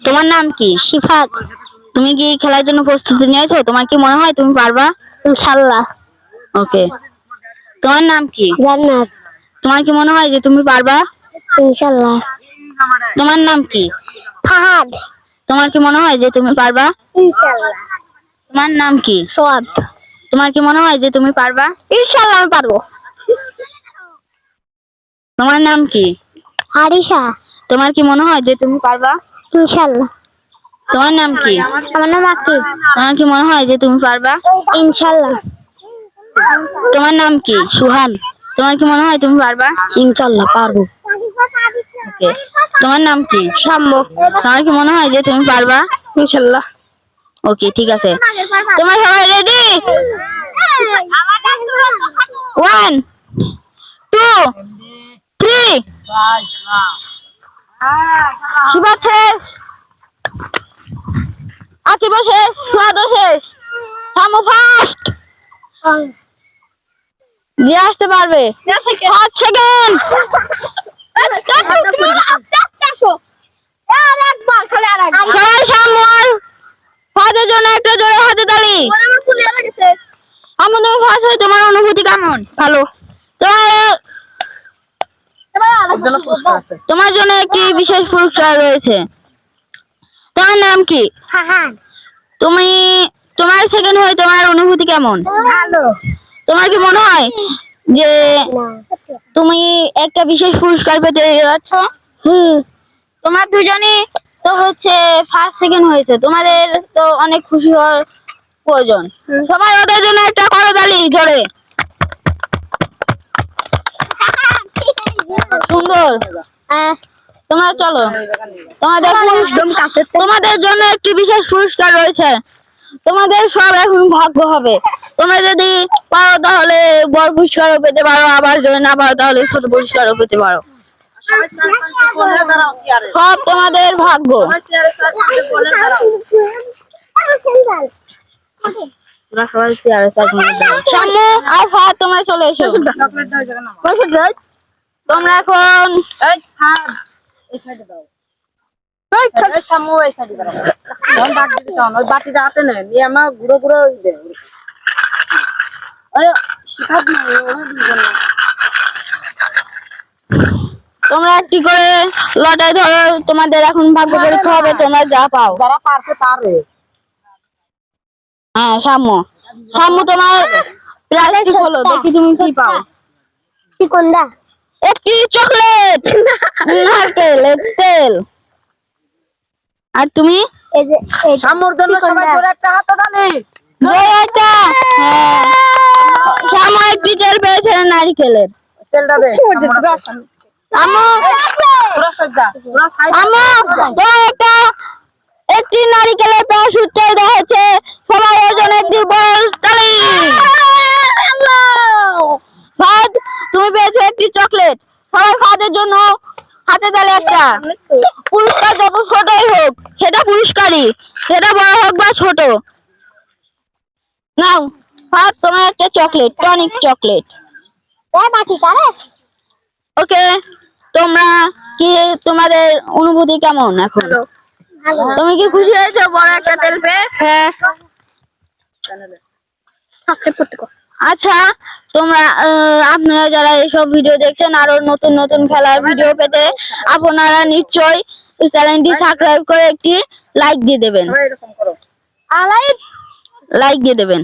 তোমার নাম কি? সিফাত। তুমি কি খেলার জন্য প্রস্তুতি নিয়েছো? তোমার কি মনে হয় তুমি পারবা? ইনশাআল্লাহ। ওকে। তোমার নাম কি? জান্নাত। তোমার কি মনে হয় যে তুমি পারবা? ইনশাআল্লাহ। তোমার নাম কি? ফাহাদ। তোমার কি মনে হয় যে তুমি পারবা? ইনশাআল্লাহ। তোমার নাম কি? সোয়াদ। তোমার কি মনে হয় যে তুমি পারবা? ইনশাআল্লাহ আমি পারবো। তোমার নাম কি? আরিশা। তোমার কি মনে হয় যে তুমি পারবা? ইনশাআল্লাহ। তোমার নাম কি? আমার নাম আকিব। তোমার কি মনে হয় যে তুমি পারবা? ইনশাআল্লাহ। তোমার নাম কি? সুহান। তোমার কি মনে হয় তুমি পারবা? ইনশাআল্লাহ পারবো। ওকে। তোমার নাম কি? সাম্য। তোমার কি মনে হয় যে তুমি পারবা? ইনশাআল্লাহ। ওকে, ঠিক আছে। তোমার সবাই রেডি? 1 2 3 শিবা শেষ, আকিব শেষ, সোয়াদ শেষ, থামো ফার্স্ট। যে আসতে পারবে 5 সেকেন্ড। সবাই সামনে ফাদের জন্য একটা জোরে হাতে তালি। আমাদের ফার্স্ট হয়, তোমার অনুভূতি কেমন? ভালো। তোমার জন্য একটি বিশেষ পুরস্কার রয়েছে। তোমার নাম কি? ফাহাদ। তুমি তোমার সেকেন্ড হয়ে তোমার অনুভূতি কেমন? ভালো। তোমার কি মনে হয় যে তুমি একটা বিশেষ পুরস্কার পেতে যাচ্ছ? তোমার দুজনই তো হচ্ছে ফার্স্ট সেকেন্ড হয়েছে, তোমাদের তো অনেক খুশি হওয়ার প্রয়োজন। সবাই ওদের জন্য একটা করতালি জোরে। সুন্দর। তোমরা চলো, তোমাদের জন্য একটি বিশেষ পুরস্কার রয়েছে। তোমাদের সব এখন ভাগ্য হবে। তোমরা যদি পারো তাহলে বড় পুরস্কারও পেতে পারো, আবার যদি না পারো তাহলে ছোট পুরস্কারও পেতে পারো। সব তোমাদের ভাগ্য। সামনে আর ফাহাদ তোমরা চলে এসো। তোমরা এখন বাটিটা হাতে নেয় নিয়ে আমার ঘুরে ঘুরে তোমরা একটি করে লটারি ধরো, তোমাদের এখন ভাগ্য পরীক্ষা হবে, তোমরা যা পাও। যারা পারছে তারে। হ্যাঁ, সাম্য তোমার প্রাইস হলো, দেখি তুমি কি পাও। কি কোনটা? একটি চকলেট, নারকেলের তেল। আর তুমি? এই যে সাম্যর জন্য সবাই করে একটা হাততালি। একটা সাম্য একটি তেল পেয়েছে নারকেলের। তেলটা দে। তোমার একটি নারিকেলের প্যারাশুট তেল দেওয়া হচ্ছে। সবাই ওর জন্য একটি বড় তালি। ফাদ, তুমি পেয়েছো একটি চকলেট। সবাই ফাদের জন্য হাতে তালে একটা। পুরস্কার যত ছোটই হোক সেটা পুরস্কারই, সেটা বড় হোক বা ছোট। নাও ফাদ, তোমার একটা চকলেট, টনিক চকলেট। ওকে। তোমরা কি, তোমাদের অনুভূতি কেমন এখন? তুমি কি খুশি হয়েছো বড় একটা তেল পেয়ে? হ্যাঁ। আচ্ছা, তোমরা আপনারা যারা এইসব ভিডিও দেখছেন, আরো নতুন নতুন খেলার ভিডিও পেতে আপনারা নিশ্চয়ই চ্যানেলটি সাবস্ক্রাইব করে একটি লাইক দিয়ে দেবেন। লাইক দিয়ে দেবেন।